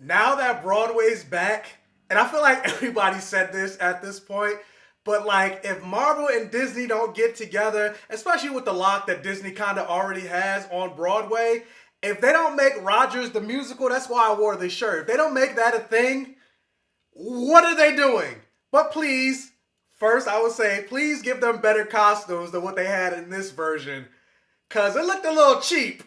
now that Broadway's back, and I feel like everybody said this at this point, but like if Marvel and Disney don't get together, especially with the lock that Disney kind of already has on Broadway, if they don't make Rogers the musical, that's why I wore this shirt. If they don't make that a thing, what are they doing? But please, first I would say, please give them better costumes than what they had in this version, because it looked a little cheap.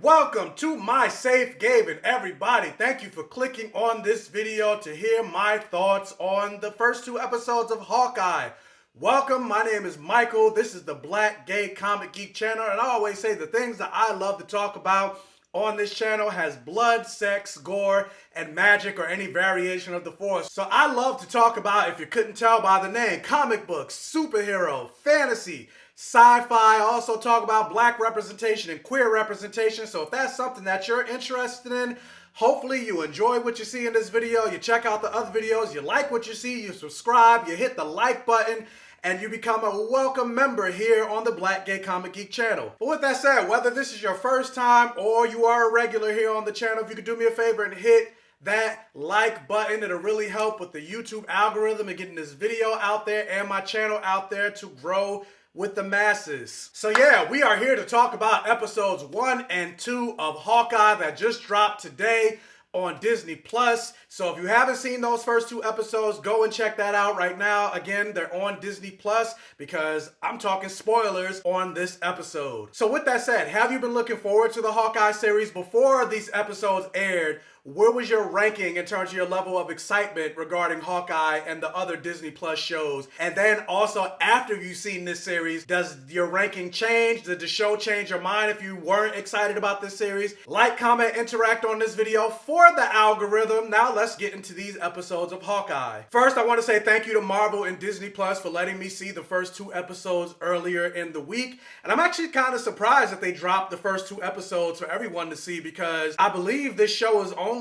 Welcome to my safe haven, everybody. Thank you for clicking on this video to hear my thoughts on the first two episodes of Hawkeye. Welcome, my name is Michael. This is the Black Gay Comic Geek channel, and I always say the things that I love to talk about on this channel has blood, sex, gore, and magic, or any variation of the force. So I love to talk about, if you couldn't tell by the name, comic books, superhero, fantasy, sci-fi. I also talk about black representation and queer representation. So if that's something that you're interested in, hopefully you enjoy what you see in this video. You check out the other videos, you like what you see, you subscribe, you hit the like button, and you become a welcome member here on the Black Gay Comic Geek channel. But with that said, whether this is your first time or you are a regular here on the channel, if you could do me a favor and hit that like button, it'll really help with the YouTube algorithm and getting this video out there and my channel out there to grow with the masses. So yeah, we are here to talk about episodes 1 and 2 of Hawkeye that just dropped today on Disney Plus. So if you haven't seen those first two episodes, go and check that out right now. Again, they're on Disney Plus because I'm talking spoilers on this episode. So with that said, have you been looking forward to the Hawkeye series before these episodes aired? Where was your ranking in terms of your level of excitement regarding Hawkeye and the other Disney Plus shows? And then also, after you've seen this series, does your ranking change? Did the show change your mind if you weren't excited about this series? Like, comment, interact on this video for the algorithm. Now let's get into these episodes of Hawkeye. First, I want to say thank you to Marvel and Disney Plus for letting me see the first two episodes earlier in the week. And I'm actually kind of surprised that they dropped the first two episodes for everyone to see, because I believe this show is only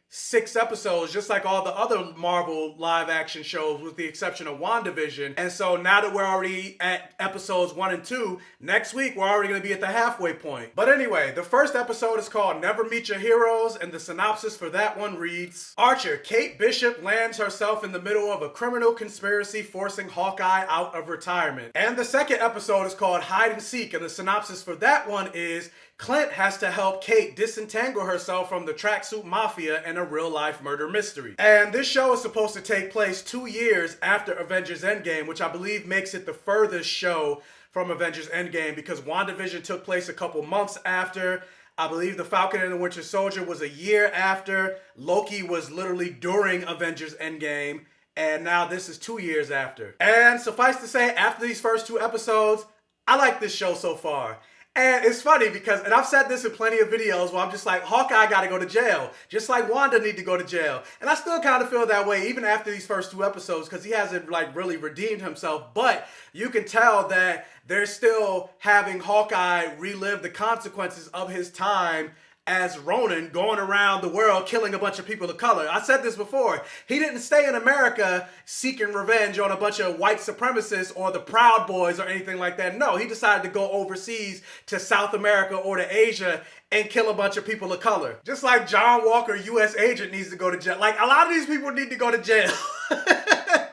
6 episodes, just like all the other Marvel live action shows with the exception of WandaVision. And so now that we're already at episodes 1 and 2, next week we're already going to be at the halfway point. But anyway, the first episode is called Never Meet Your Heroes, and the synopsis for that one reads: Archer Kate Bishop lands herself in the middle of a criminal conspiracy forcing Hawkeye out of retirement. And the second episode is called Hide and Seek, and the synopsis for that one is: Clint has to help Kate disentangle herself from the tracksuit mafia and a real-life murder mystery. And this show is supposed to take place 2 years after Avengers Endgame, which I believe makes it the furthest show from Avengers Endgame, because WandaVision took place a couple months after. I believe The Falcon and the Winter Soldier was a year after. Loki was literally during Avengers Endgame. And now this is 2 years after. And suffice to say, after these first 2 episodes, I like this show so far. And it's funny because, and I've said this in plenty of videos where I'm just like, Hawkeye got to go to jail, just like Wanda need to go to jail. And I still kind of feel that way even after these first 2 episodes, because he hasn't like really redeemed himself. But you can tell that they're still having Hawkeye relive the consequences of his time as Ronin, going around the world killing a bunch of people of color. I said this before. He didn't stay in America seeking revenge on a bunch of white supremacists or the Proud Boys or anything like that. No, he decided to go overseas to South America or to Asia and kill a bunch of people of color. Just like John Walker, U.S. agent, needs to go to jail. Like, a lot of these people need to go to jail.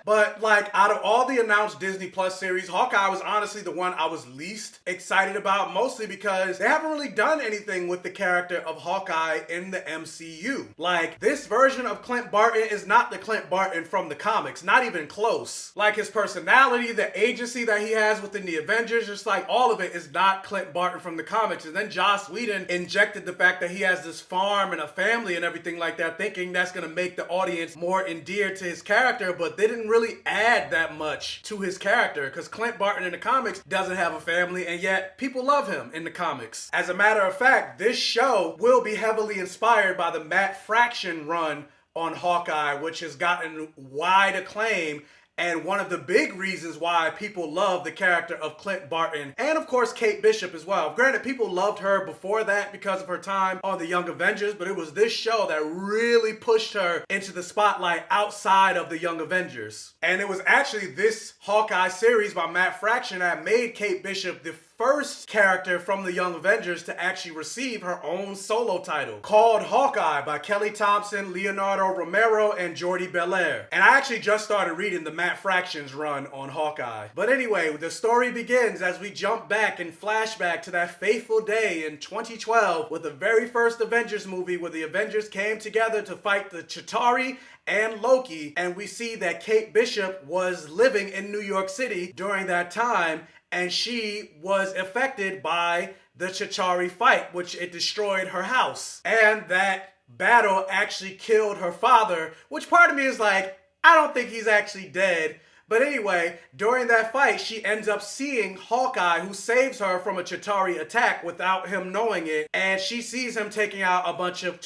But like, out of all the announced Disney Plus series, Hawkeye was honestly the one I was least excited about, mostly because they haven't really done anything with the character of Hawkeye in the MCU. Like, this version of Clint Barton is not the Clint Barton from the comics, not even close. Like, his personality, the agency that he has within the Avengers, just like all of it is not Clint Barton from the comics. And then Joss Whedon injected the fact that he has this farm and a family and everything like that, thinking that's gonna make the audience more endeared to his character, but they didn't really add that much to his character, because Clint Barton in the comics doesn't have a family, and yet people love him in the comics. As a matter of fact, this show will be heavily inspired by the Matt Fraction run on Hawkeye, which has gotten wide acclaim and one of the big reasons why people love the character of Clint Barton, and of course Kate Bishop as well. Granted, people loved her before that because of her time on the Young Avengers, but it was this show that really pushed her into the spotlight outside of the Young Avengers. And it was actually this Hawkeye series by Matt Fraction that made Kate Bishop the first character from the Young Avengers to actually receive her own solo title, called Hawkeye by Kelly Thompson, Leonardo Romero, and Jordi Belair. And I actually just started reading the Matt Fraction's run on Hawkeye. But anyway, the story begins as we jump back and flashback to that fateful day in 2012 with the very first Avengers movie where the Avengers came together to fight the Chitauri and Loki, and we see that Kate Bishop was living in New York City during that time, and she was affected by the Chitauri fight, which it destroyed her house. And that battle actually killed her father, which part of me is like, I don't think he's actually dead. But anyway, during that fight, she ends up seeing Hawkeye, who saves her from a Chitauri attack without him knowing it. And she sees him taking out a bunch of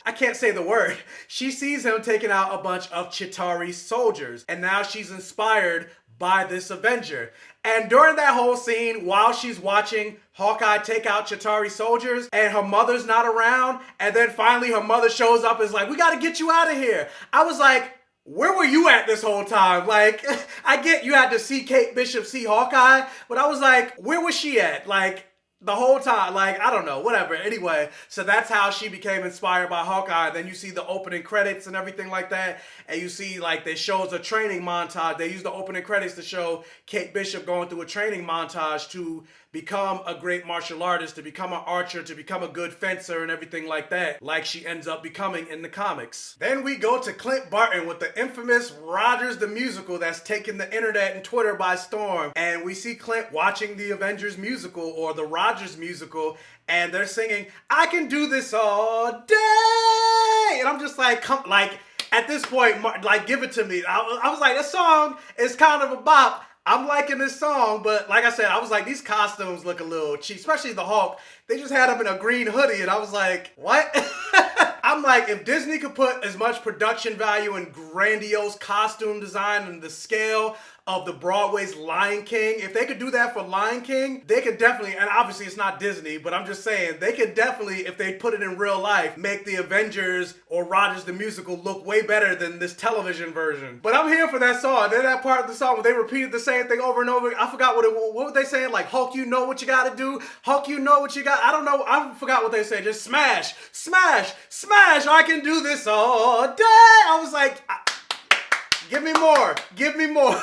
I can't say the word. She sees him taking out a bunch of Chitauri soldiers. And now she's inspired by this Avenger. And during that whole scene, while she's watching Hawkeye take out Chitauri soldiers and her mother's not around, and then finally her mother shows up and is like, we gotta get you out of here. I was like, where were you at this whole time? Like, I get you had to see Kate Bishop see Hawkeye, but I was like, where was she at? Like, the whole time, like, I don't know, whatever. Anyway, so that's how she became inspired by Hawkeye. Then you see the opening credits and everything like that. And you see, like, they shows a training montage. They use the opening credits to show Kate Bishop going through a training montage to become a great martial artist, to become an archer, to become a good fencer and everything like that, like she ends up becoming in the comics. Then we go to Clint Barton with the infamous Rogers the Musical that's taken the internet and Twitter by storm. And we see Clint watching the Avengers Musical, or the Rogers Musical, and they're singing, I can do this all day! And I'm just like, come, like, at this point, like, give it to me. I was like, this song is kind of a bop. I'm liking this song, but like I said, I was like, these costumes look a little cheap, especially the Hulk. They just had him in a green hoodie, and I was like, what? I'm like, if Disney could put as much production value and grandiose costume design and the scale of the Broadway's Lion King, if they could do that for Lion King, they could definitely, and obviously it's not Disney, but I'm just saying, they could definitely, if they put it in real life, make the Avengers or Rogers the Musical look way better than this television version. But I'm here for that song. Then that part of the song where they repeated the same thing over and over. I forgot what were they saying? Like, Hulk, you know what you gotta do? Hulk, you know what you got? I don't know. I forgot what they said. Just smash, smash, smash. I can do this all day. I was like, give me more. Give me more.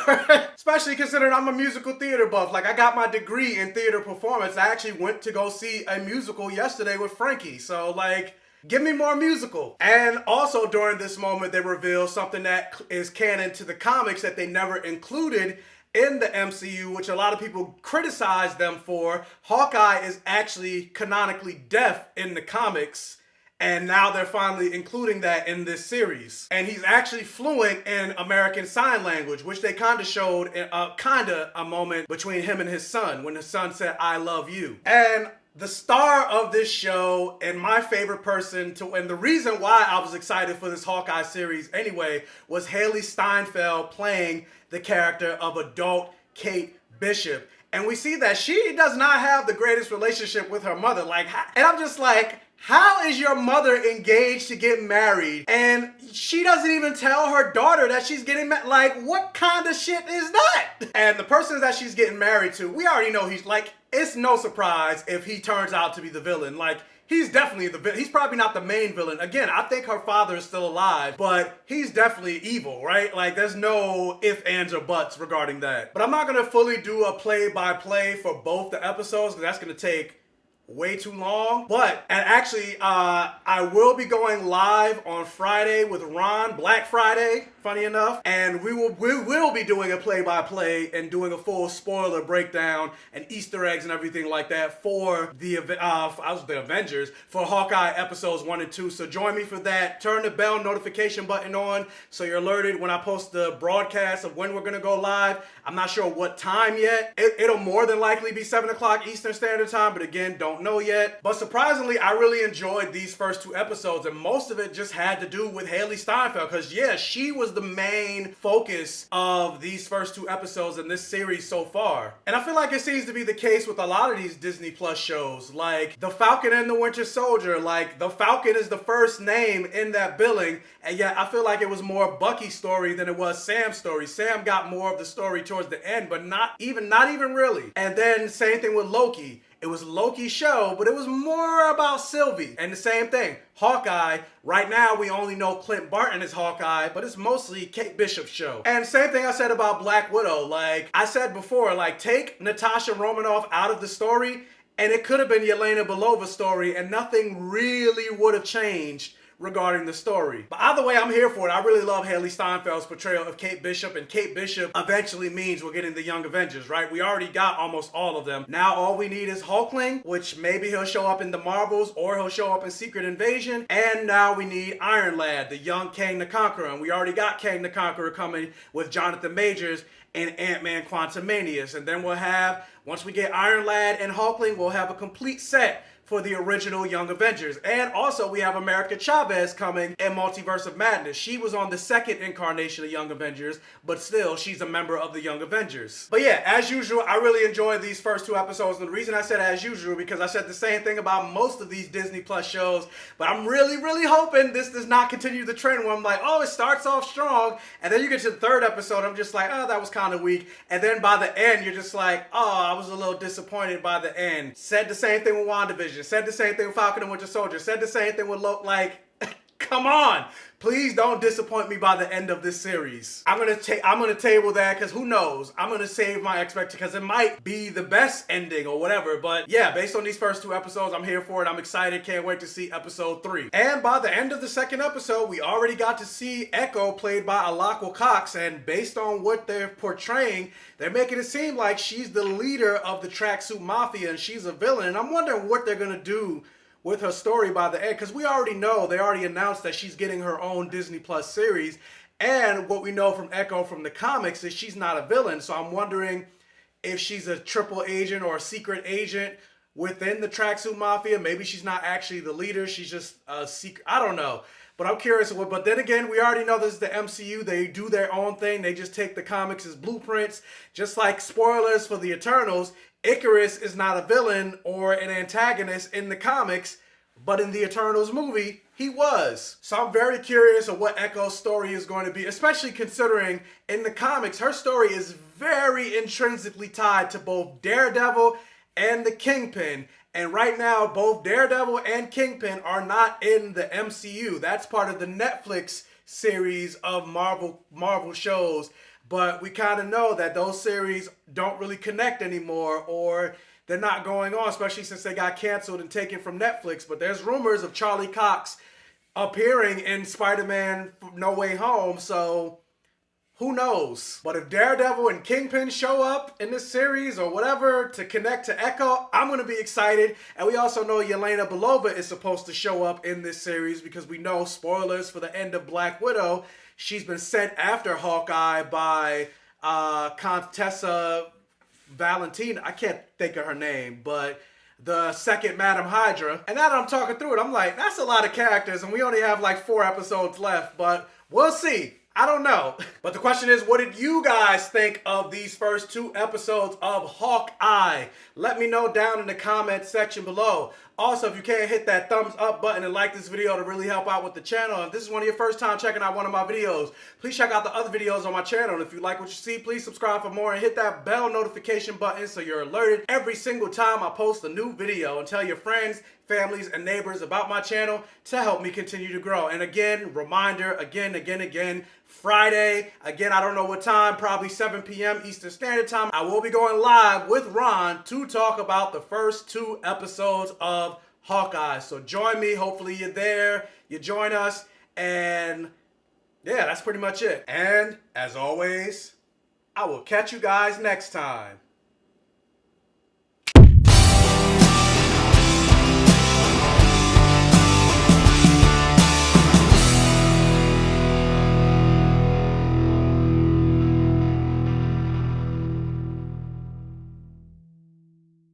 Especially considering I'm a musical theater buff. Like, I got my degree in theater performance. I actually went to go see a musical yesterday with Frankie. So, like, give me more musical. And also during this moment, they reveal something that is canon to the comics that they never included in the MCU, which a lot of people criticize them for. Hawkeye is actually canonically deaf in the comics. And now they're finally including that in this series. And he's actually fluent in American Sign Language, which they kind of showed in a moment between him and his son, when his son said, I love you. And the star of this show, and my favorite person and the reason why I was excited for this Hawkeye series anyway, was Haley Steinfeld playing the character of adult Kate Bishop. And we see that she does not have the greatest relationship with her mother. Like, and I'm just like, how is your mother engaged to get married and she doesn't even tell her daughter that she's getting married? Like, what kind of shit is that? And the person that she's getting married to, we already know he's like, it's no surprise if he turns out to be the villain. Like, he's definitely the villain. He's probably not the main villain. Again, I think her father is still alive, but he's definitely evil, right? Like, there's no ifs, ands, or buts regarding that. But I'm not going to fully do a play-by-play for both the episodes because that's going to take way too long. But, and actually, I will be going live on Friday with Ron, Black Friday, funny enough, and we will be doing a play-by-play and doing a full spoiler breakdown and Easter eggs and everything like that for the Avengers, for Hawkeye episodes 1 and 2. So join me for that. Turn the bell notification button on so you're alerted when I post the broadcast of when we're gonna go live. I'm not sure what time yet. It'll more than likely be 7 o'clock Eastern Standard Time, but again, don't don't know yet. But surprisingly, I really enjoyed these first 2 episodes, and most of it just had to do with Haley Steinfeld, because yeah, she was the main focus of these first 2 episodes in this series so far. And I feel like it seems to be the case with a lot of these Disney Plus shows, like The Falcon and the Winter Soldier. Like, the Falcon is the first name in that billing, and yet I feel like it was more Bucky's story than it was Sam's story. Sam got more of the story towards the end, but not even really. And then same thing with Loki. It was Loki's show, but it was more about Sylvie. And the same thing, Hawkeye. Right now, we only know Clint Barton is Hawkeye, but it's mostly Kate Bishop's show. And same thing I said about Black Widow. Like I said before, like, take Natasha Romanoff out of the story, and it could have been Yelena Belova's story, and nothing really would have changed regarding the story. But either way, I'm here for it. I really love Haley Steinfeld's portrayal of Kate Bishop, and Kate Bishop eventually means we're getting the Young Avengers, right? We already got almost all of them. Now all we need is Hulkling, which maybe he'll show up in the Marvels, or he'll show up in Secret Invasion. And now we need Iron Lad, the young Kang the Conqueror. And we already got Kang the Conqueror coming with Jonathan Majors in Ant-Man Quantumanious. And then we'll have, once we get Iron Lad and Hulkling, we'll have a complete set for the original Young Avengers. And also we have America Chavez coming in Multiverse of Madness. She was on the second incarnation of Young Avengers, but still she's a member of the Young Avengers. But yeah, as usual, I really enjoyed these first 2 episodes. And the reason I said as usual, because I said the same thing about most of these Disney Plus shows, but I'm really hoping this does not continue the trend where I'm like, oh, it starts off strong, and then you get to the 3rd episode, I'm just like, oh, that was kind of weak. And then by the end, you're just like, oh, I was a little disappointed by the end. Said the same thing with WandaVision. Said the same thing with Falcon and Winter Soldier. Said the same thing with like, come on. Please don't disappoint me by the end of this series. I'm gonna table that, because who knows? I'm gonna save my expectations, because it might be the best ending or whatever. But yeah, based on these first 2 episodes, I'm here for it. I'm excited. Can't wait to see episode 3. And by the end of the 2nd episode, we already got to see Echo, played by Alaqua Cox. And based on what they're portraying, they're making it seem like she's the leader of the Tracksuit Mafia and she's a villain. And I'm wondering what they're gonna do with her story by the end, because we already know, they already announced that she's getting her own Disney Plus series, and what we know from Echo from the comics is she's not a villain. So I'm wondering if she's a triple agent or a secret agent within the Tracksuit Mafia. Maybe she's not actually the leader, she's just a secret, I don't know. But I'm curious. But then again, we already know this is the MCU. They do their own thing. They just take the comics as blueprints. Just like, spoilers for the Eternals, Icarus is not a villain or an antagonist in the comics, but in the Eternals movie, he was. So I'm very curious of what Echo's story is going to be, especially considering in the comics, her story is very intrinsically tied to both Daredevil and the Kingpin. And right now, both Daredevil and Kingpin are not in the MCU. That's part of the Netflix series of Marvel shows. But we kind of know that those series don't really connect anymore, or they're not going on, especially since they got canceled and taken from Netflix. But there's rumors of Charlie Cox appearing in Spider-Man No Way Home, so who knows? But if Daredevil and Kingpin show up in this series or whatever to connect to Echo, I'm going to be excited. And we also know Yelena Belova is supposed to show up in this series, because we know, spoilers for the end of Black Widow, she's been sent after Hawkeye by Contessa Valentina. I can't think of her name, but the second Madam Hydra. And now that I'm talking through it, I'm like, that's a lot of characters, and we only have like 4 episodes left, but we'll see. I don't know. But the question is, what did you guys think of these first 2 episodes of Hawkeye? Let me know down in the comment section below. Also, if you can, hit that thumbs up button and like this video to really help out with the channel. And if this is one of your first time checking out one of my videos, please check out the other videos on my channel. And if you like what you see, please subscribe for more and hit that bell notification button so you're alerted every single time I post a new video. And tell your friends, families, and neighbors about my channel to help me continue to grow. And again, reminder, again, Friday, again, I don't know what time, probably 7 p.m. Eastern Standard Time, I will be going live with Ron to talk about the first 2 episodes of Hawkeye. So join me. Hopefully you're there, you join us, and yeah, that's pretty much it. And as always, I will catch you guys next time.